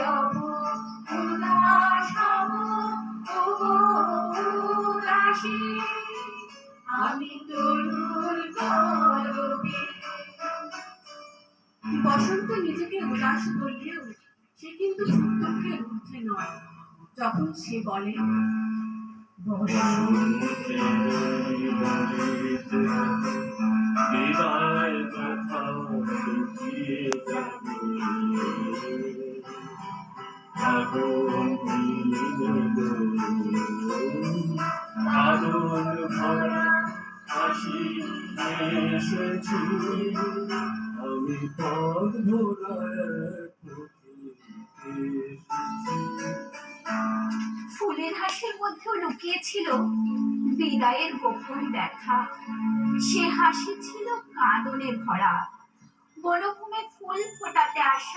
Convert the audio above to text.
রব উদাস হব উদাসী আমি তরুর গরবে। বসন্ত নিজেকে উদাস বললেও সে কিন্তু দুঃখের ঊর্ধ্বে নয়। যখন সে বলে বিদায় কথা লুকিয়ে যাবে, আগুন ভরা হাসি এসেছি আমি পথ ভরা ফুলের হাসির মধ্যেও লুকিয়েছিল বিদায়ের গোপন ব্যথা। সে হাসি ছিল কাঁদনে ভরা। বনভূমে ফুল ফোটাতে আসা